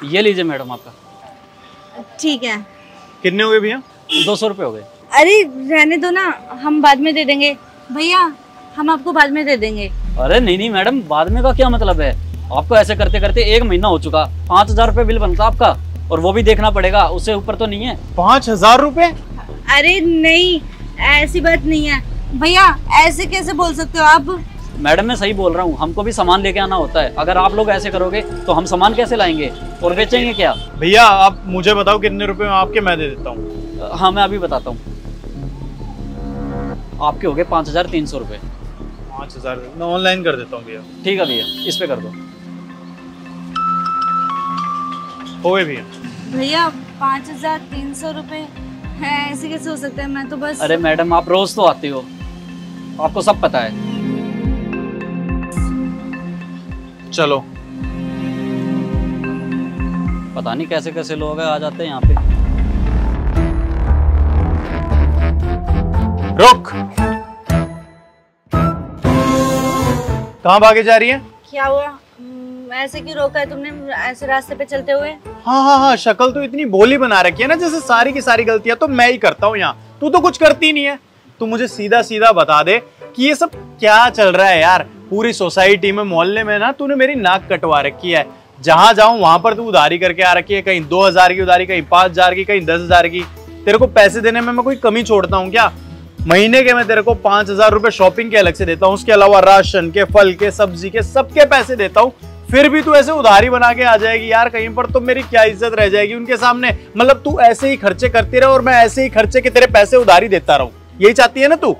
ये लीजिए मैडम आपका। ठीक है। कितने हो गए भैया? 200 रुपये हो गए। अरे रहने दो ना, हम बाद में दे देंगे भैया, हम आपको बाद में दे देंगे। अरे नहीं नहीं मैडम, बाद में का क्या मतलब है? आपको ऐसे करते करते 1 महीना हो चुका, 5000 रुपये बिल बनता आपका, और वो भी देखना पड़ेगा, उससे ऊपर तो नहीं है। 5000 रुपये? अरे नहीं, ऐसी बात नहीं है भैया, ऐसे कैसे बोल सकते हो आप? मैडम मैं सही बोल रहा हूँ, हमको भी सामान लेके आना होता है। अगर आप लोग ऐसे करोगे तो हम सामान कैसे लाएंगे और बेचेंगे क्या? भैया आप मुझे बताओ कितने रुपए में आपके, मैं दे देता हूँ। हाँ मैं अभी बताता हूँ। आपके हो गए 5300 रुपये। 5000 मैं ऑनलाइन कर देता हूँ भैया। ठीक है भैया, इस पे कर दो। हो गए भैया। भैया 5300 रुपये है, ऐसे कैसे हो सकता है? मैं तो बस। अरे मैडम आप रोज तो आते हो, आपको सब पता है। चलो। पता नहीं कैसे कैसे लोग आ जाते हैं यहाँ पे। रुक, कहाँ भागे जा रही है? क्या हुआ? ऐसे क्यों रोका है तुमने, ऐसे रास्ते पे चलते हुए? हाँ, शक्ल तो इतनी भोली बना रखी है ना, जैसे सारी की सारी गलतियां तो मैं ही करता हूँ यहाँ। तू तो कुछ करती नहीं है। तू मुझे सीधा सीधा बता दे कि ये सब क्या चल रहा है यार। पूरी सोसाइटी में, मोहल्ले में ना तूने मेरी नाक कटवा रखी है। जहां जाऊं वहां पर तू उधारी करके आ रखी है। कहीं 2000 की उधारी, कहीं 5000 की, कहीं 10,000 की। तेरे को पैसे देने में मैं कोई कमी छोड़ता हूँ क्या? महीने के मैं तेरे को 5000 रुपए शॉपिंग के अलग से देता हूँ, उसके अलावा राशन के, फल के, सब्जी के, सबके पैसे देता हूँ। फिर भी तू ऐसे उधारी बना के आ जाएगी यार, कहीं पर तो मेरी क्या इज्जत रह जाएगी उनके सामने। मतलब तू ऐसे ही खर्चे करती रहे और मैं ऐसे ही खर्चे के तेरे पैसे उधारी देता रहूं, यही चाहती है ना तू?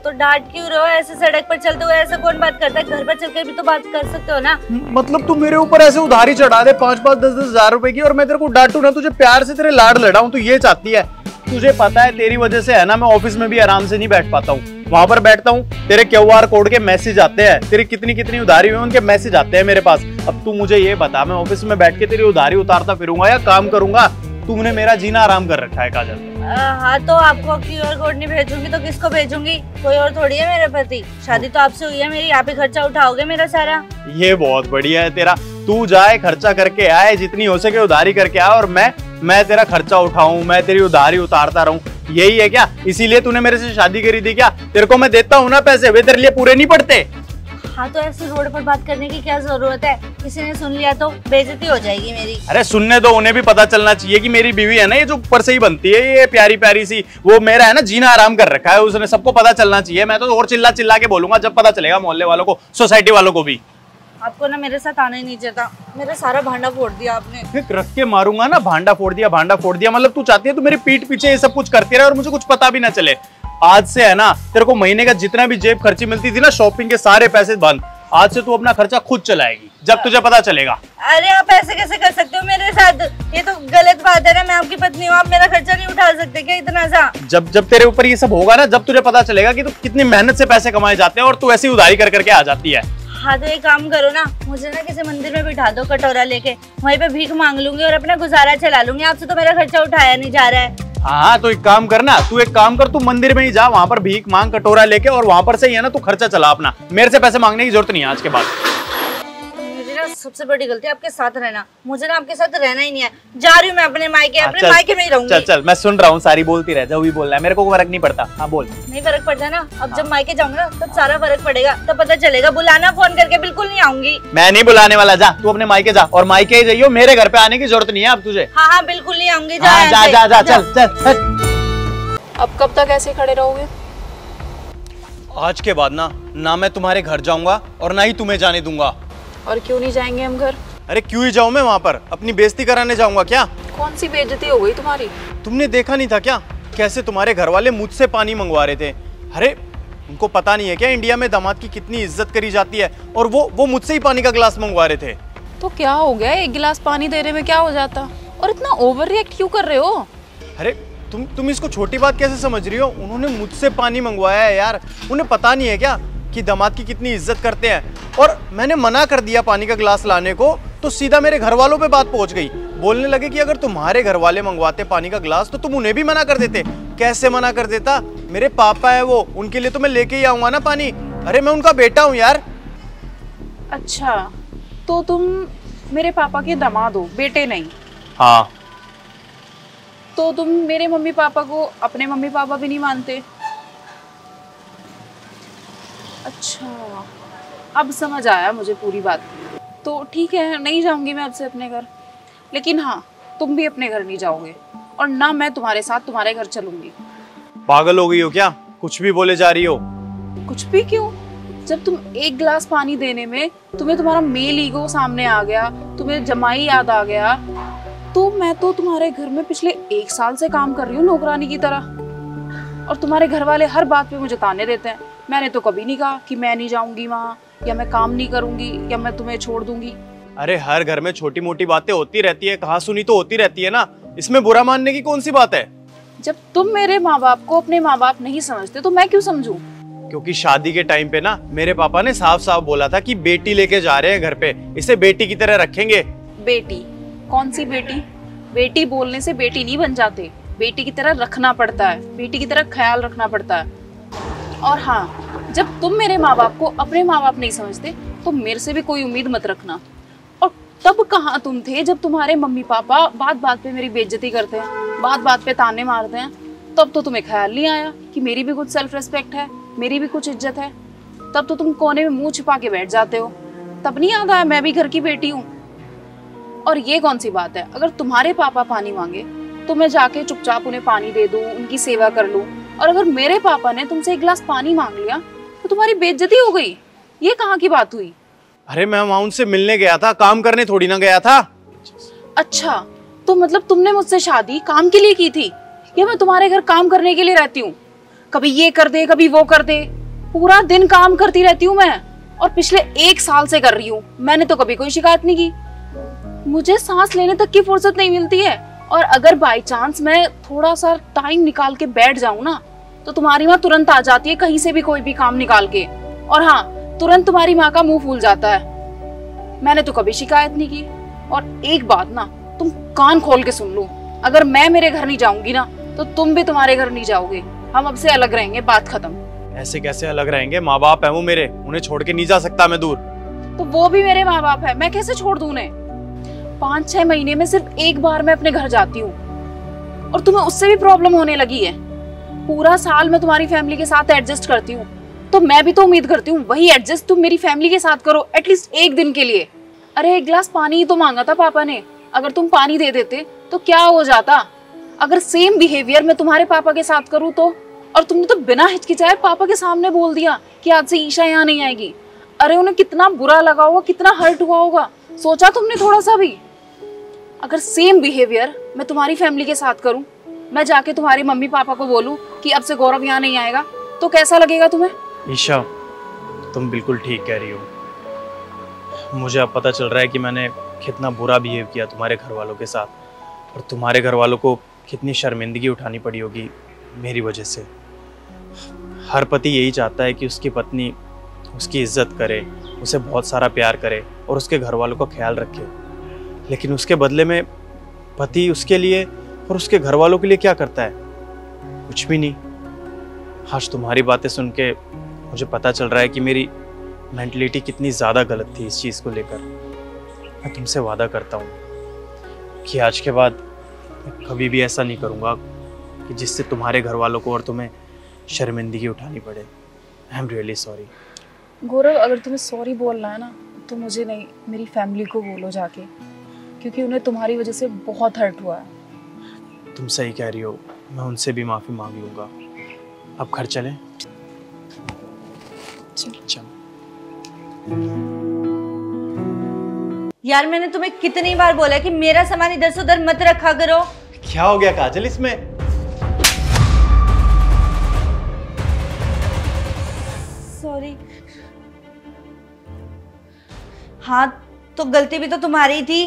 तो डांट क्यों रहे हो? ऐसे सड़क पर चलते हुए ऐसा कौन बात करता है? घर पर चलकर भी तो बात कर सकते हो ना। मतलब तू मेरे ऊपर ऐसे उधारी चढ़ा दे 5-5, 10-10 हजार रुपए की, और मैं तेरे को डांटू ना, तुझे प्यार से तेरे लाड लड़ाऊं, तू ये चाहती है? तुझे पता है तेरी वजह से है ना, मैं ऑफिस में भी आराम से नहीं बैठ पाता हूँ। वहां पर बैठता हूँ, तेरे QR कोड के मैसेज आते हैं, तेरी कितनी कितनी उधारी हुई उनके मैसेज आते हैं मेरे पास। अब तू मुझे ये बता, मैं ऑफिस में बैठ के तेरी उधारी उतारता फिरूंगा या काम करूंगा? तूने मेरा जीना आराम कर रखा है काजल। हाँ तो आपको QR कोड नहीं भेजूंगी तो किसको भेजूंगी? कोई और थोड़ी है मेरे पति। शादी तो आपसे हुई है मेरी, आप ही खर्चा उठाओगे मेरा सारा। ये बहुत बढ़िया है तेरा। तू जाए खर्चा करके आए, जितनी हो सके उधारी करके आ, और मैं तेरा खर्चा उठाऊं, मैं तेरी उधारी उतारता रहूं, यही है क्या? इसीलिए तूने मेरे से शादी करी थी क्या? तेरे को मैं देता हूँ ना पैसे, वे तेरे लिए पूरे नहीं पड़ते। हाँ तो ऐसे रोड पर बात करने की क्या जरूरत है? किसी ने सुन लिया तो बेइज्जती हो जाएगी मेरी। अरे सुनने दो, उन्हें भी पता चलना चाहिए कि मेरी बीवी है ना, ये जो ऊपर से ही बनती है, ये प्यारी प्यारी सी, वो मेरा है ना जीना आराम कर रखा है उसने, सबको पता चलना चाहिए। मैं तो और चिल्ला चिल्ला के बोलूंगा जब पता चलेगा मोहल्ले वालों को, सोसाइटी वालों को भी। आपको ना मेरे साथ आना ही नहीं चाहता, मेरा सारा भांडा फोड़ दिया आपने। रख के मारूंगा ना, भांडा फोड़ दिया, भांडा फोड़ दिया। मतलब तू चाहती है तू मेरी पीठ पीछे ये सब कुछ करती रहे और मुझे कुछ पता भी ना चले। आज से है ना, तेरे को महीने का जितना भी जेब खर्ची मिलती थी ना, शॉपिंग के सारे पैसे बंद। आज से तू अपना खर्चा खुद चलाएगी, जब तुझे पता चलेगा। अरे आप ऐसे कैसे कर सकते हो मेरे साथ? ये तो गलत बात है ना, मैं आपकी पत्नी हूँ, आप मेरा खर्चा नहीं उठा सकते क्या इतना सा? जब तेरे ऊपर ये सब होगा ना, जब तुझे पता चलेगा कि तू कितनी मेहनत से पैसे कमाए जाते हैं और तू ऐसी उधारी कर करके आ जाती है। हाँ तो एक काम करो ना, मुझे ना किसी मंदिर में बिठा दो कटोरा लेके, वहीं पे भीख मांग लूंगी और अपना गुजारा चला लूंगी। आपसे तो मेरा खर्चा उठाया नहीं जा रहा है। हाँ तो एक काम करना, तू एक काम कर, तू मंदिर में ही जा, वहां पर भीख मांग कटोरा लेके, और वहां पर से ही है ना तू खर्चा चला अपना। मेरे से पैसे मांगने की जरूरत नहीं है आज के बाद। मुझे ना सबसे बड़ी गलती आपके साथ रहना, मुझे ना आपके साथ रहना ही नहीं है। जा रही हूँ मैं अपने मायके, अपने मायके में ही रहूंगी। चल मैं सुन रहा हूँ, सारी बोलती रह, जो भी बोल रहा है मेरे को फर्क नहीं पड़ता। हाँ बोल। नहीं फर्क पड़ता ना, अब जब मायके जाऊंगा ना तब सारा फर्क पड़ेगा, तब पता चलेगा। बुलाना फोन करके, बिल्कुल नहीं आऊंगी। मैं नहीं बुलाने वाला, जा तू अपने मायके जा, और मायके ही जाइयो, मेरे घर पे आने की जरूरत नहीं है अब तुझे। हाँ बिल्कुल नहीं आऊंगी। जा चल। अब कब तक ऐसे खड़े रहोगे? आज के बाद ना मैं तुम्हारे घर जाऊंगा और ना ही तुम्हें जाने दूंगा। और क्यों नहीं जाएंगे हम घर? अरे क्यों ही जाऊं मैं वहां पर? अपनी बेइज्जती कराने जाऊंगा क्या? कौन सी बेइज्जती हो गई तुम्हारी? तुमने देखा नहीं था क्या कैसे तुम्हारे घर वाले मुझसे पानी मंगवा रहे थे? अरे उनको पता नहीं है क्या इंडिया में दामाद की कितनी इज्जत करी जाती है? और वो मुझसे ही पानी का गिलास मंगवा रहे थे। तो क्या हो गया, एक गिलास पानी देने में क्या हो जाता? और इतना ओवर रिएक्ट क्यों कर रहे हो? अरे तुम इसको छोटी बात कैसे समझ रही हो? उन्होंने मुझसे पानी मंगवाया है यार, उन्हें पता नहीं है क्या कि दामाद की कितनी इज्जत करते हैं? और मैंने मना कर दिया पानी का गिलास लाने को, तो सीधा मेरे घर वालों पे बात पहुंच गई। बोलने लगे कि अगर तुम्हारे घर वाले मंगवाते पानी का गिलास तो तुम उन्हें भी मना कर देते। कैसे मना कर देता? मेरे पापा है वो, उनके लिए तो मैं लेके ही आऊंगा ना पानी। अरे मैं उनका बेटा हूँ यार। अच्छा तो तुम मेरे पापा के दामाद हो, बेटे नहीं। हाँ। तो तुम मेरे मम्मी पापा को अपने मम्मी पापा भी नहीं मानते? अच्छा, अब समझ आया मुझे पूरी बात। तो ठीक है, नहीं जाऊंगी मैं आपसे अपने घर, लेकिन हाँ, तुम भी अपने घर नहीं जाओगे और ना मैं तुम्हारे साथ तुम्हारे घर चलूंगी। पागल हो गई हो क्या? कुछ भी बोले जा रही हो। कुछ भी क्यों? जब तुम एक गिलास पानी देने में तुम्हें तुम्हारा मेल ईगो सामने आ गया, तुम्हें जमाई याद आ गया, तो मैं तो तुम्हारे घर में पिछले 1 साल से काम कर रही हूँ नौकरानी की तरह, और तुम्हारे घर वाले हर बात पे मुझे ताने देते हैं। मैंने तो कभी नहीं कहा कि मैं नहीं जाऊंगी वहाँ, या मैं काम नहीं करूंगी, या मैं तुम्हें छोड़ दूंगी। अरे हर घर में छोटी मोटी बातें होती रहती है, कहा सुनी तो होती रहती है ना, इसमें बुरा मानने की कौन सी बात है? जब तुम मेरे माँ बाप को अपने माँ बाप नहीं समझते तो मैं क्यों समझूं? क्योंकि शादी के टाइम पे ना मेरे पापा ने साफ साफ बोला था कि बेटी लेके जा रहे हैं घर पे, इसे बेटी की तरह रखेंगे। बेटी? कौन सी बेटी? बेटी बोलने से बेटी नहीं बन जाते, बेटी की तरह रखना पड़ता है, बेटी की तरह ख्याल रखना पड़ता है। और हाँ, जब तुम मेरे माँ बाप को अपने माँ बाप नहीं समझते तो मेरे से भी कोई उम्मीद मत रखना। और तब कहाँ तुम थे जब तुम्हारे मम्मी पापा बात बात पे मेरी बेइज्जती करते हैं, बात बात पे ताने मारते हैं? तब तो तुम्हें ख्याल नहीं आया कि मेरी भी कुछ सेल्फ रिस्पेक्ट है, मेरी भी कुछ इज्जत है। तब तो तुम कोने में मुंह छिपा के बैठ जाते हो। तब नहीं याद आया मैं भी घर की बेटी हूँ? और ये कौन सी बात है, अगर तुम्हारे पापा पानी मांगे तो मैं जाके चुपचाप उन्हें पानी दे दूं, उनकी सेवा कर लूं, और अगर मेरे पापा ने तुमसे 1 गिलास पानी मांग लिया तो तुम्हारी बेइज्जती हो गई? ये कहाँ की बात हुई? अरे मैं वहां उनसे मिलने गया था, काम करने थोड़ी ना गया था। अच्छा, तो मतलब तुमने मुझसे शादी काम के लिए की थी, या मैं तुम्हारे घर काम करने के लिए रहती हूँ? कभी ये कर दे, कभी वो कर दे, पूरा दिन काम करती रहती हूँ मैं, और पिछले 1 साल से कर रही हूँ। मैंने तो कभी कोई शिकायत नहीं की। मुझे सांस लेने तक की फुर्सत नहीं मिलती है, और अगर बाई चांस मैं थोड़ा सा टाइम निकाल के बैठ जाऊं ना, तो तुम्हारी माँ तुरंत आ जाती है कहीं से भी कोई भी काम निकाल के, और हाँ, तुरंत तुम्हारी माँ का मुंह फूल जाता है। मैंने तो कभी शिकायत नहीं की। और एक बात ना, तुम कान खोल के सुन लो, अगर मैं मेरे घर नहीं जाऊंगी ना तो तुम भी तुम्हारे घर नहीं जाओगे। हम अब से अलग रहेंगे, बात खत्म। ऐसे कैसे अलग रहेंगे? माँ बाप है वो मेरे, उन्हें छोड़ के नहीं जा सकता मैं दूर। तो वो भी मेरे माँ बाप है, मैं कैसे छोड़ दूं उन्हें? 5-6 महीने में सिर्फ 1 बार मैं अपने घर जाती हूँ, और तुम्हें उससे भी प्रॉब्लम होने लगी है। पूरा साल मैं तुम्हारी फैमिली के साथ एडजस्ट करती हूँ, तो मैं भी तो उम्मीद करती हूँ वही एडजस्ट तुम मेरी फैमिली के साथ करो, एटलीस्ट 1 दिन के लिए। अरे 1 गिलास पानी ही तो मांगा था पापा ने, अगर तुम पानी दे देते तो क्या हो जाता? अगर सेम बिहेवियर मैं तुम्हारे पापा के साथ करूँ तो? और तुमने तो बिना हिचकिचाए पापा के सामने बोल दिया कि आज से ईशा यहाँ नहीं आएगी। अरे उन्हें कितना बुरा लगा होगा, कितना हर्ट हुआ होगा, सोचा तुमने थोड़ा सा भी? अगर सेम बिहेवियर मैं तुम्हारी फैमिली के साथ करूं, मैं जाके तुम्हारे मम्मी पापा को बोलूं कि अब से गौरव यहाँ नहीं आएगा, तो कैसा लगेगा तुम्हें? ईशा, तुम बिल्कुल ठीक कह रही हो। मुझे अब पता चल रहा है कि मैंने कितना बुरा बिहेव किया तुम्हारे घर वालों के साथ, और तुम्हारे घर वालों को कितनी शर्मिंदगी उठानी पड़ी होगी मेरी वजह से। हर पति यही चाहता है कि उसकी पत्नी उसकी इज्जत करे, उसे बहुत सारा प्यार करे और उसके घर वालों का ख्याल रखे, लेकिन उसके बदले में पति उसके लिए और उसके घर वालों के लिए क्या करता है? कुछ भी नहीं। आज तुम्हारी बातें सुन के मुझे पता चल रहा है कि मेरी मेंटलिटी कितनी ज़्यादा गलत थी इस चीज़ को लेकर। मैं तुमसे वादा करता हूँ कि आज के बाद मैं कभी भी ऐसा नहीं करूँगा कि जिससे तुम्हारे घर वालों को और तुम्हें शर्मिंदगी उठानी पड़े। I am really sorry. Gaurav, अगर तुम्हें सॉरी बोलना है ना तो मुझे नहीं, मेरी फैमिली को बोलो जाके, क्योंकि उन्हें तुम्हारी वजह से बहुत हर्ट हुआ है। तुम सही कह रही हो, मैं उनसे भी माफ़ी मांग लूँगा। अब घर चलें? चल। यार मैंने तुम्हें कितनी बार बोला है कि मेरा सामान इधर से उधर मत रखा करो। क्या हो गया काजल इसमें? सॉरी। हाँ, तो गलती भी तो तुम्हारी थी।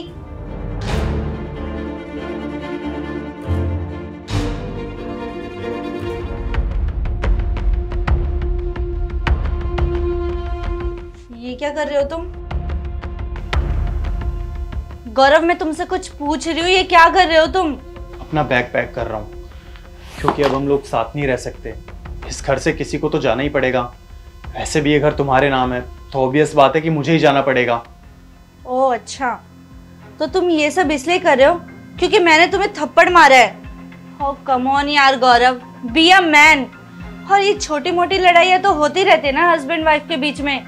ये क्या कर रहे हो तुम? गौरव, मैं तुमसे कुछ पूछ रही हूँ, ये क्या कर रहे हो तुम? अपना बैग पैक कर रहा हूँ, क्योंकि अब हम लोग साथ नहीं रह सकते। इस घर से किसी को तो जाना ही पड़ेगा। वैसे भी ये घर तुम्हारे नाम है, तो ऑब्वियस बात है कि मुझे ही जाना पड़ेगा। ओह अच्छा, तो तुम ये सब इसलिए कर रहे हो क्योंकि मैंने तुम्हें थप्पड़ मारा है। ओ कम ऑन यार गौरव, बी अ मैन। और ये छोटी मोटी लड़ाइयाँ तो होती रहती है ना हस्बैंड वाइफ के बीच में।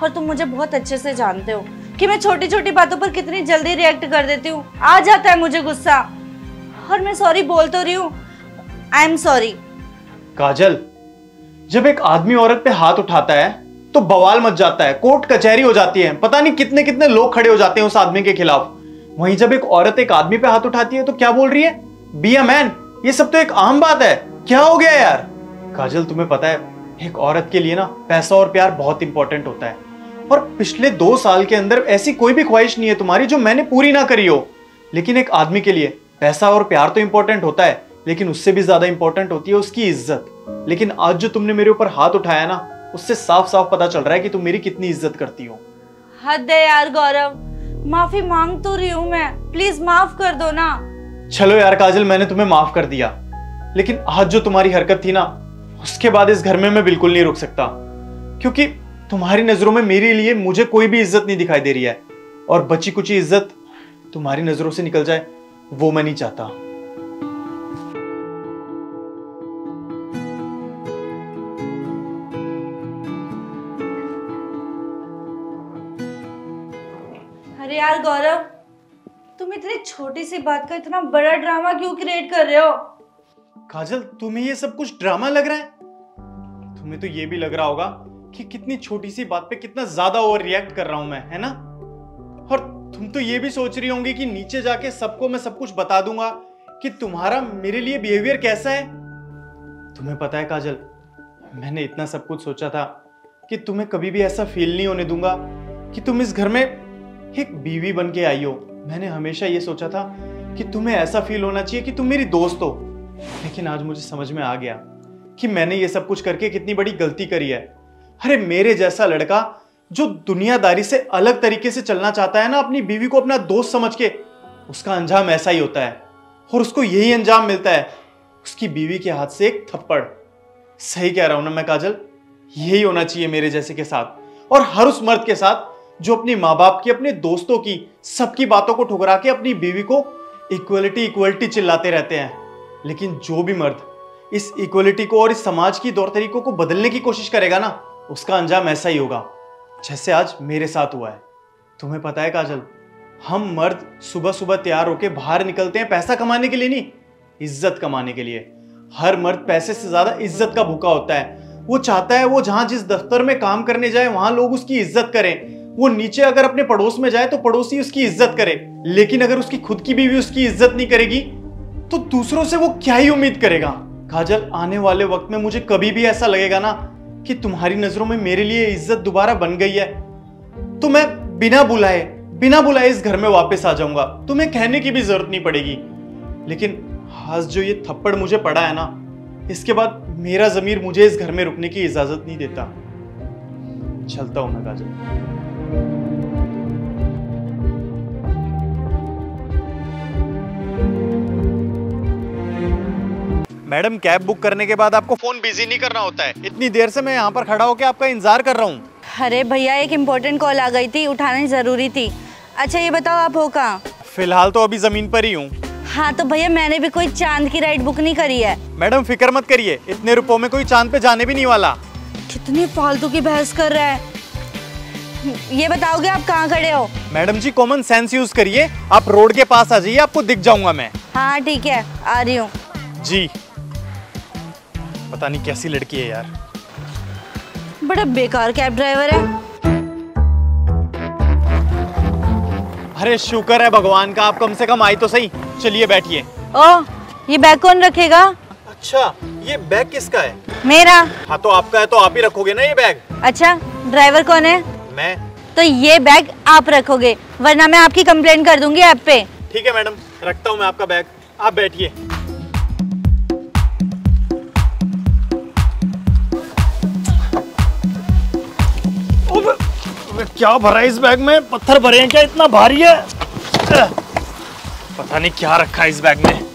और तुम मुझे बहुत अच्छे से जानते हो कि मैं छोटी छोटी बातों पर कितनी जल्दी रिएक्ट कर देती हूँ। आ जाता है मुझे गुस्सा, और मैं सॉरी बोल तो रही हूँ। I am sorry. काजल, जब एक आदमी औरत पे हाथ उठाता है तो बवाल मच जाता है, कोर्ट कचहरी हो जाती है, पता नहीं कितने कितने लोग खड़े हो जाते हैं उस आदमी के खिलाफ। वहीं जब एक औरत एक आदमी पे हाथ उठाती है तो क्या बोल रही है? Be a man. ये सब तो एक आम बात है। क्या हो गया यार? काजल, तुम्हें पता है एक औरत के लिए ना पैसा और प्यार बहुत इंपॉर्टेंट होता है, और पिछले 2 साल के अंदर ऐसी कोई भी ख्वाहिश नहीं है तुम्हारी जो मैंने पूरी ना करी हो। लेकिन एक आदमी के लिए पैसा और प्यार तो इंपॉर्टेंट होता है, लेकिन उससे भी ज्यादा इंपॉर्टेंट होती है उसकी इज्जत। लेकिन आज जो तुमने मेरे ऊपर हाथ उठाया ना, उससे साफ साफ पता चल रहा है कि तुम मेरी कितनी इज्जत करती हो। हद है यार गौरव, माफी मांग तो रही हूँ मैं, प्लीज माफ कर दो ना। चलो यार काजल, मैंने तुम्हें माफ कर दिया, लेकिन आज जो तुम्हारी हरकत थी ना, उसके बाद इस घर में मैं बिल्कुल नहीं रुक सकता, क्योंकि तुम्हारी नजरों में मेरे लिए मुझे कोई भी इज्जत नहीं दिखाई दे रही है, और बची कुची इज्जत तुम्हारी नजरों से निकल जाए वो मैं नहीं चाहता। अरे यार गौरव, तुम इतनी छोटी सी बात का इतना बड़ा ड्रामा क्यों क्रिएट कर रहे हो? काजल, तुम्हें ये सब कुछ ड्रामा लग रहा है? तुम्हें तो ये भी लग रहा होगा कि कितनी छोटी सी बात पे कितना ज्यादा ओवर रिएक्ट कर रहा हूं मैं, है ना? और तुम तो ये भी सोच रही होंगी कि नीचे जाके सबको मैं सब कुछ बता दूंगा कि तुम्हारा मेरे लिए बिहेवियर कैसा है। तुम्हें पता है काजल, मैंने इतना सब कुछ सोचा था कि तुम्हें कभी भी ऐसा फील नहीं होने दूंगा कि तुम इस घर में एक बीवी बन के आई हो। मैंने हमेशा ये सोचा था कि तुम्हें ऐसा फील होना चाहिए कि तुम मेरी दोस्त हो। लेकिन आज मुझे समझ में आ गया कि मैंने ये सब कुछ करके कितनी बड़ी गलती करी है। अरे मेरे जैसा लड़का जो दुनियादारी से अलग तरीके से चलना चाहता है ना, अपनी बीवी को अपना दोस्त समझ के, उसका अंजाम ऐसा ही होता है, और उसको यही अंजाम मिलता है, उसकी बीवी के हाथ से एक थप्पड़। सही कह रहा हूं ना मैं काजल? यही होना चाहिए मेरे जैसे के साथ, और हर उस मर्द के साथ जो अपने माँ बाप की, अपने दोस्तों की, सबकी बातों को ठुकरा के अपनी बीवी को इक्वलिटी इक्वलिटी चिल्लाते रहते हैं। लेकिन जो भी मर्द इस इक्वलिटी को और इस समाज की तौर तरीकों को बदलने की कोशिश करेगा ना, उसका अंजाम ऐसा ही होगा जैसे आज मेरे साथ हुआ है। तुम्हें पता है काजल, हम मर्द सुबह सुबह तैयार होके बाहर निकलते हैं पैसा कमाने के लिए नहीं, इज्जत कमाने के लिए। हर मर्द पैसे से ज्यादा इज्जत का भूखा होता है। वो चाहता है वो जहां जिस दफ्तर में काम करने जाए वहां लोग उसकी इज्जत करें। वो नीचे अगर अपने पड़ोस में जाए तो पड़ोसी उसकी इज्जत करे। लेकिन अगर उसकी खुद की बीवी उसकी इज्जत नहीं करेगी तो दूसरों से वो क्या ही उम्मीद करेगा? काजल, आने वाले वक्त में मुझे कभी भी ऐसा लगेगा ना कि तुम्हारी नजरों में मेरे लिए इज्जत दोबारा बन गई है, तो मैं बिना बुलाए इस घर में वापस आ जाऊंगा। तुम्हें कहने की भी जरूरत नहीं पड़ेगी। लेकिन आज जो ये थप्पड़ मुझे पड़ा है ना, इसके बाद मेरा जमीर मुझे इस घर में रुकने की इजाजत नहीं देता। चलता हूं मैं काजल। मैडम, कैब बुक करने के बाद आपको फोन बिजी नहीं करना होता है। इतनी देर से मैं यहाँ पर खड़ा होकर आपका इंतजार कर रहा हूँ। अरे भैया, एक इम्पोर्टेंट कॉल आ गई थी, उठानी जरूरी थी। अच्छा ये बताओ आप हो कहाँ? फिलहाल तो अभी जमीन पर ही हूँ। हाँ तो भैया, मैंने भी कोई चांद की राइड बुक नहीं करी है। मैडम फिक्र मत करिए, इतने रुपयों में कोई चांद पे जाने भी नहीं वाला। कितनी फालतू की बहस कर रहा है। ये बताओगे आप कहाँ खड़े हो? मैडम जी, कॉमन सेंस यूज करिए, आप रोड के पास आ जाइए, आपको दिख जाऊंगा मैं। हाँ ठीक है, आ रही हूँ। जी। पता नहीं कैसी लड़की है यार, बड़ा बेकार कैब ड्राइवर है। अरे शुक्र है भगवान का, आप कम से कम आई तो सही। चलिए बैठिए। ओह, ये बैग कौन रखेगा? अच्छा, ये बैग किसका है? मेरा। हाँ तो आपका है तो आप ही रखोगे ना ये बैग। अच्छा, ड्राइवर कौन है? मैं। तो ये बैग आप रखोगे, वरना मैं आपकी कंप्लेंट कर दूंगी ऐप पे। ठीक है मैडम, रखता हूँ मैं आपका बैग, आप बैठिए। क्या भरा है इस बैग में? पत्थर भरे हैं क्या? इतना भारी है। पता नहीं क्या रखा है इस बैग में।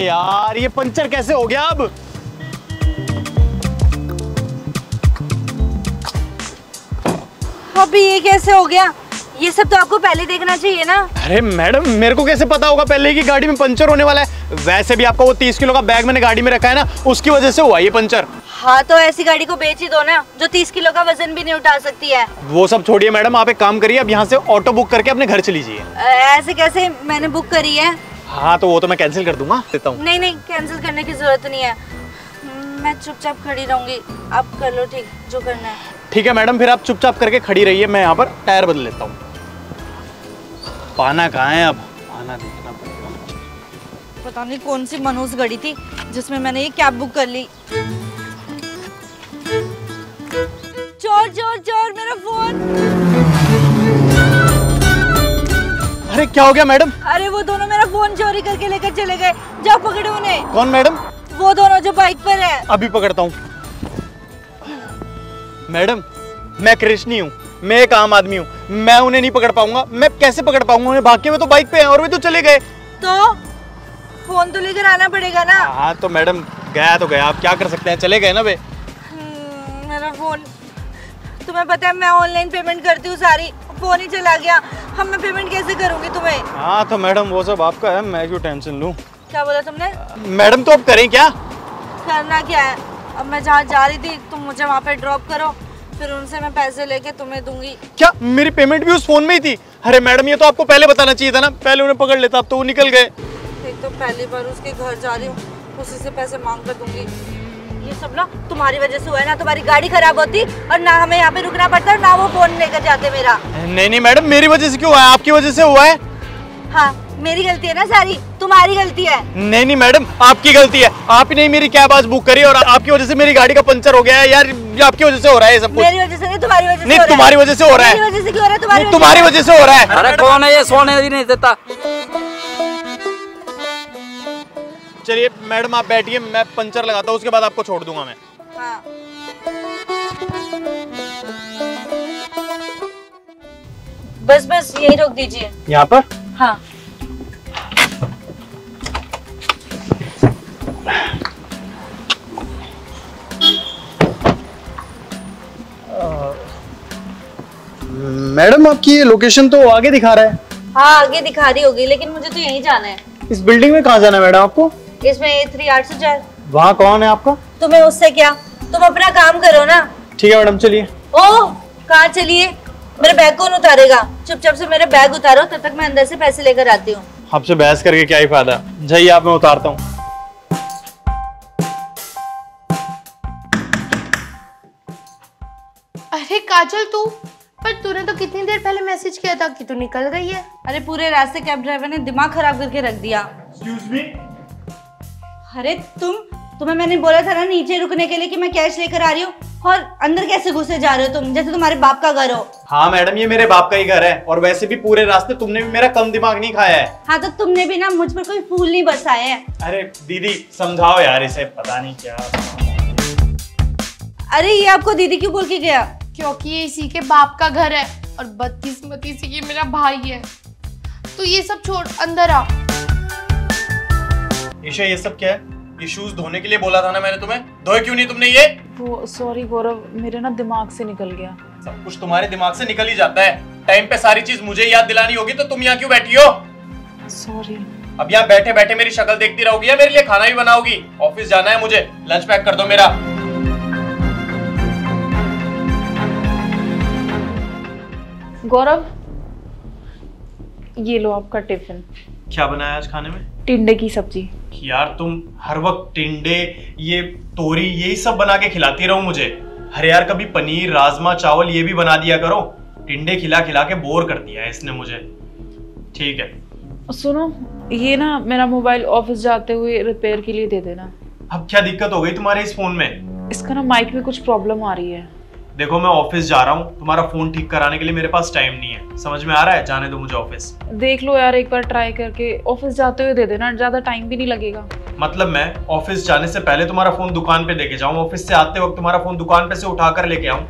यार ये पंचर कैसे हो गया अब? अभी ये कैसे हो गया? ये सब तो आपको पहले देखना चाहिए ना। अरे मैडम मेरे को कैसे पता होगा पहले की गाड़ी में पंचर होने वाला है? वैसे भी आपका वो 30 किलो का बैग मैंने गाड़ी में रखा है ना, उसकी वजह से हुआ ये पंचर। हाँ तो ऐसी गाड़ी को बेच ही दो ना जो 30 किलो का वजन भी नहीं उठा सकती है। वो सब छोड़िए मैडम, आप एक काम करिए, अब यहाँ से ऑटो बुक करके अपने घर चली जाइए। ऐसे कैसे? मैंने बुक करी है। हाँ तो वो तो मैं कैंसिल कर दूंगा, देता हूँ। नहीं नहीं, कैंसिल करने की जरूरत नहीं है, मैं चुपचाप खड़ी रहूंगी, आप कर लो ठीक जो करना है। ठीक है मैडम, फिर आप चुपचाप करके खड़ी रहिए, मैं यहाँ पर टायर बदल लेता हूँ। पाना कहाँ है अब? पाना देखना पड़ेगा। पता नहीं कौन सी मनहूस गाड़ी थी जिसमें मैंने ये कैब बुक कर ली। चोर चोर चोर, मेरा फोन। अरे क्या हो गया मैडम? अरे वो दोनों मेरा फोन चोरी करके लेकर चले गए, जाओ पकड़ो उन्हें। कौन मैडम? वो दोनों जो बाइक पर है। अभी पकड़ता हूँ। मैडम मैं कृष्णी हूँ, मैं एक आम आदमी हूँ, मैं उन्हें नहीं पकड़ पाऊंगा। मैं कैसे पकड़ पाऊंगा उन्हें? भाग के वो तो बाइक पे हैं और वे तो चले गए। तो फोन तो लेकर आना पड़ेगा ना। हाँ तो मैडम गया तो गया, आप क्या कर सकते हैं, चले गए ना वे। मेरा फोन, तुम्हें पता है मैं ऑनलाइन पेमेंट करती हूँ सारी, फोन ही चला गया। हम मैं पेमेंट कैसे करूँगी तुम्हें? हाँ तो मैडम वो सब आपका है, मैं क्यों टेंशन लूँ। क्या बोला तुमने? मैडम तो अब करें क्या? करना क्या है? अब मैं जहाँ जा रही थी तुम मुझे वहाँ पे ड्रॉप करो, फिर उनसे मैं पैसे लेके तुम्हें दूंगी। क्या मेरी पेमेंट भी उस फोन में ही थी? अरे मैडम ये तो आपको पहले बताना चाहिए था ना, पहले उन्हें पकड़ लेता, अब तो वो निकल गए। एक तो पहली बार उसके घर जा रही हूँ, उसी से पैसे मांग कर दूंगी। ये सब ना तुम्हारी वजह से हुआ है ना, तुम्हारी गाड़ी खराब होती और ना हमें यहाँ पे रुकना पड़ता और ना वो फोन लेकर जाते मेरा। नहीं नहीं मैडम, मेरी वजह से क्यों हुआ है? आपकी वजह से हुआ है। हाँ मेरी गलती है ना सारी, तुम्हारी गलती है। नहीं नहीं मैडम आपकी गलती है, आप ही नहीं मेरी कैब आज बुक करी और आपकी वजह से मेरी गाड़ी का पंचर हो गया है यार। ये आपकी वजह से हो रहा है सब कुछ। मेरी वजह से नहीं, तुम्हारी वजह से। नहीं तुम्हारी वजह से हो रहा है। मेरी वजह से क्यों हो रहा है? तुम्हारी वजह से हो रहा है। अरे कौन है ये? सोने भी नहीं देता। चलिए मैडम आप बैठिए, मैं पंचर लगाता हूँ, उसके बाद आपको छोड़ दूंगा मैं। हाँ। बस बस यही रोक दीजिए। यहाँ पर? हाँ। मैडम आपकी ये लोकेशन तो आगे दिखा रहा है। हाँ आगे दिखा रही होगी, लेकिन मुझे तो यहीं जाना है। इस बिल्डिंग में कहाँ जाना है मैडम आपको? इसमें A3 804। वहाँ कौन है आपका? तुम्हें उससे क्या, तुम अपना काम करो ना। ठीक है मैडम चलिए। ओह कहाँ चलिए? मेरे बैग कौन उतारेगा? चुपचाप से मेरे बैग उतारो, तब तक मैं अंदर से पैसे लेकर आती हूँ। आपसे बहस करके क्या ही फायदा, जाइए आप, मैं उतारता हूँ। अरे काजल तू, पर तूने तो कितनी देर पहले मैसेज किया था कि तू निकल गई है। अरे पूरे रास्ते कैब ड्राइवर ने दिमाग खराब करके रख दिया। Excuse me. अरे तुम्हें मैंने बोला था ना नीचे रुकने के लिए कि मैं कैश लेकर आ रही हूँ, और अंदर कैसे घुसे जा रहे हो तुम, जैसे तुम्हारे बाप का घर हो। हाँ मैडम ये मेरे बाप का ही घर है, और वैसे भी पूरे रास्ते तुमने भी मेरा कम दिमाग नहीं खाया है। हाँ तो तुमने भी ना मुझ पर कोई फूल नहीं बरसाया है। अरे दीदी समझाओ यार इसे, पता नहीं क्या। अरे ये आपको दीदी क्यों बोल के गया? क्योंकि ये इसी के बाप का घर है और बदकिस्मती इसी की मेरा भाई है। तो ये सब छोड़, अंदर आ। ईशा ये सब क्या है? ये शूज धोने के लिए बोला था ना मैंने तुम्हें, धोए क्यों नहीं तुमने ये? वो सॉरी गौरव, मेरे ना दिमाग से निकल गया। सब कुछ तुम्हारे दिमाग से निकल ही जाता है। टाइम पे सारी चीज मुझे याद दिलानी होगी तो तुम यहाँ क्यों बैठी हो? सॉरी। अब यहाँ बैठे बैठे मेरी शक्ल देखती रहोगी या मेरे लिए खाना भी बनाओगी? ऑफिस जाना है मुझे, लंच पैक कर दो मेरा। गौरव ये लो आपका टिफिन। क्या बनाया आज खाने में? टिंडे की सब्जी। यार तुम हर वक्त टिंडे, ये तोरी, यही सब बना के खिलाती रहो मुझे। अरे यार कभी पनीर, राजमा, चावल ये भी बना दिया करो। टिंडे खिला खिला के बोर कर दिया है इसने मुझे। ठीक है सुनो, ये ना मेरा मोबाइल ऑफिस जाते हुए रिपेयर के लिए दे देना। अब क्या दिक्कत हो गई तुम्हारे इस फोन में? इसका ना माइक में कुछ प्रॉब्लम आ रही है। देखो मैं ऑफिस जा रहा हूँ, तुम्हारा फोन ठीक कराने के लिए मेरे पास टाइम नहीं है, समझ में आ रहा है? जाने दो मुझे ऑफिस। देख लो यार एक बार ट्राई करके, ऑफिस जाते हुए दे देना, ज्यादा टाइम भी नहीं लगेगा। मतलब मैं ऑफिस जाने से पहले तुम्हारा फोन दुकान पे लेके जाऊं, ऑफिस से आते वक्त तुम्हारा फोन दुकान पे से उठा कर लेके आऊं?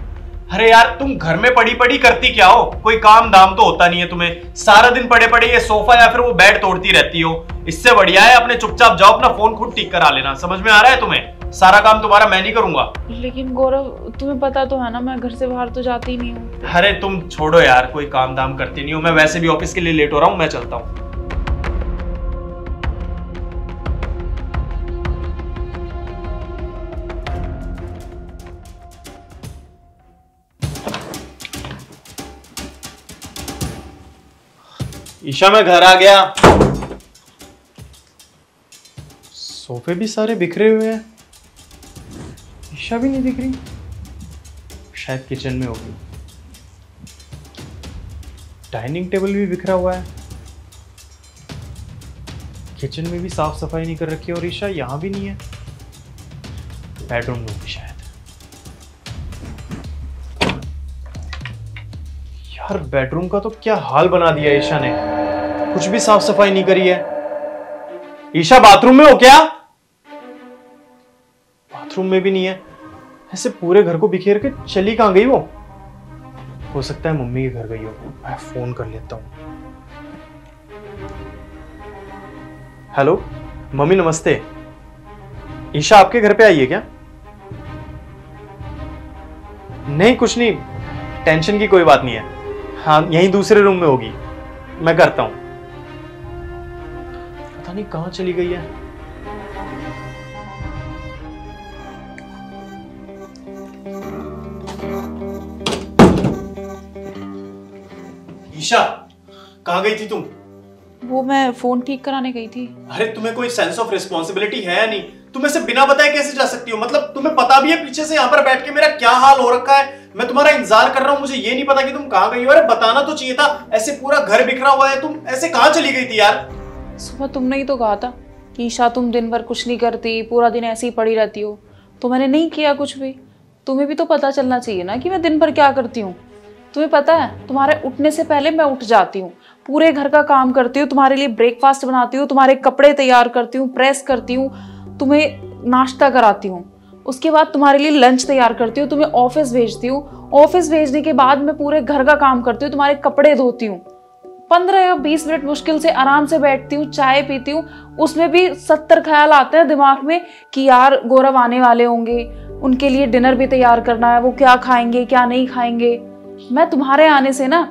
अरे यार तुम घर में पड़ी पड़ी करती क्या हो? कोई काम दाम तो होता नहीं है तुम्हें, सारा दिन पड़े पड़े ये सोफा या फिर वो बेड तोड़ती रहती हो। इससे बढ़िया है अपने चुपचाप जाओ, अपना फोन खुद ठीक करा लेना। समझ में आ रहा है तुम्हें? सारा काम तुम्हारा मैं नहीं करूंगा। लेकिन गौरव तुम्हें पता तो है ना मैं घर से बाहर तो जाती नहीं हूँ। अरे तुम छोड़ो यार, कोई काम दाम करती नहीं हूँ मैं, वैसे भी ऑफिस के लिए लेट हो रहा हूँ, मैं चलता हूँ। ईशा मैं घर आ गया। सोफे भी सारे बिखरे हुए हैं, ईशा भी नहीं दिख रही, शायद किचन में होगी। डाइनिंग टेबल भी बिखरा हुआ है, किचन में भी साफ सफाई नहीं कर रखी है, और ईशा यहाँ भी नहीं है। बेडरूम में होगी शायद। यार बेडरूम का तो क्या हाल बना दिया ईशा ने, कुछ भी साफ सफाई नहीं करी है। ईशा बाथरूम में हो क्या? बाथरूम में भी नहीं है। ऐसे पूरे घर को बिखेर के चली कहां गई वो? हो सकता है मम्मी के घर गई हो, मैं फोन कर लेता हूं। हेलो मम्मी नमस्ते, ईशा आपके घर पे आई है क्या? नहीं कुछ नहीं, टेंशन की कोई बात नहीं है। हाँ यहीं दूसरे रूम में होगी, मैं करता हूं। पता नहीं कहां चली गई है। ईशा कहां गई थी तुम? वो मैं फोन ठीक कराने गई थी। अरे तुम्हें कोई सेंस ऑफ रिस्पॉन्सिबिलिटी है या नहीं? तुम ऐसे बिना बताए कैसे जा सकती हो? मतलब तुम्हें पता भी है पीछे से यहाँ पर बैठ के मेरा क्या हाल हो रखा है, मैं तुम्हारा इंतजार कर रहा हूँ, मुझे ये नहीं पता कि तुम कहाँ गई हो। अरे बताना तो चाहिए था, ऐसे पूरा घर बिखरा हुआ है, तुम ऐसे कहाँ चली गई थी यार? सुबह तुमने ही तो कहा था कि ईशा तुम दिन भर कुछ नहीं करती, पूरा दिन ऐसे ही पड़ी रहती हो, तो मैंने नहीं किया कुछ भी। तुम्हें भी तो पता चलना चाहिए ना कि मैं दिन भर क्या करती हूँ। तुम्हें पता है तुम्हारे उठने से पहले मैं उठ जाती हूँ, पूरे घर का काम करती हूँ, तुम्हारे लिए ब्रेकफास्ट बनाती हूँ, तुम्हारे कपड़े तैयार करती हूँ, प्रेस करती हूँ, तुम्हें नाश्ता कराती हूँ, उसके बाद तुम्हारे लिए लंच तैयार करती हूँ, तुम्हें ऑफिस भेजती हूँ, ऑफिस भेजने के बाद मैं पूरे घर का काम करती हूँ, तुम्हारे कपड़े धोती हूँ, 15 या 20 मिनट मुश्किल से आराम से बैठती हूँ, चाय पीती हूँ, उसमें भी 70 ख्याल आते हैं दिमाग में कि यार गौरव आने वाले होंगे, उनके लिए डिनर भी तैयार करना है, वो क्या खाएंगे क्या नहीं खाएंगे। मैं तुम्हारे आने से ना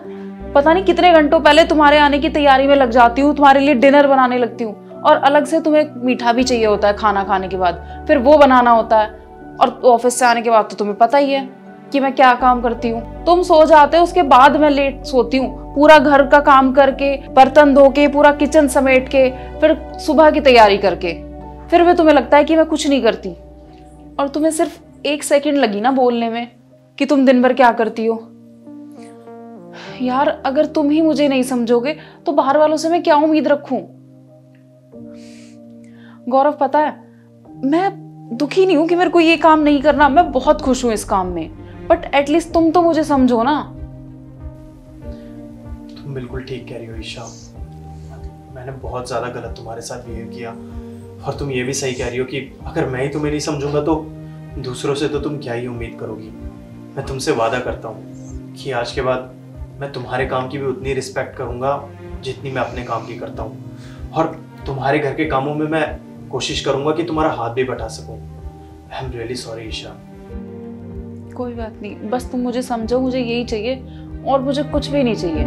पता नहीं कितने घंटों पहले तुम्हारे आने की तैयारी में लग जाती हूँ, तुम्हारे लिए डिनर बनाने लगती हूँ, और अलग से तुम्हें मीठा भी चाहिए होता है खाना खाने के बाद, फिर वो बनाना होता है। और ऑफिस से आने के बाद तो तुम्हें पता ही है कि मैं क्या काम करती हूँ। तुम सो जाते हो, उसके बाद मैं लेट सोती हूँ, पूरा घर का काम करके, बर्तन धो के, पूरा किचन समेट के, फिर सुबह की तैयारी करके, फिर भी तुम्हें लगता है कि मैं कुछ नहीं करती। और तुम्हें सिर्फ 1 सेकंड लगी ना बोलने में कि तुम दिन भर क्या करती हो। यार अगर तुम ही मुझे नहीं समझोगे तो बाहर वालों से मैं क्या उम्मीद रखूं। गौरव पता है मैं दुखी नहीं हूं कि मेरे को ये काम नहीं करना, मैं बहुत खुश हूं इस काम में, बट एटलीस्ट तुम तो मुझे समझो ना। तुम बिल्कुल ठीक कह रही हो ईशा, मैंने बहुत ज्यादा गलत तुम्हारे साथ बिहेव किया, और तुम ये भी सही कह रही हो कि अगर मैं ही तुम्हें नहीं समझूंगा तो दूसरों से तो तुम क्या ही उम्मीद करोगी। मैं तुमसे वादा करता हूँ कि आज के बाद मैं तुम्हारे काम की भी उतनी रिस्पेक्ट करूंगा जितनी मैं अपने काम की करता हूँ, और तुम्हारे घर के कामों में मैं कोशिश करूंगा कि तुम्हारा हाथ भी बटा सकूं। I am really sorry Isha. कोई बात नहीं, बस तुम मुझे समझो, मुझे यही चाहिए और मुझे कुछ भी नहीं चाहिए।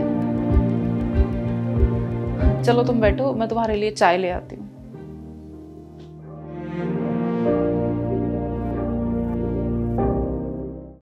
चलो तुम बैठो, मैं तुम्हारे लिए चाय ले आती हूँ।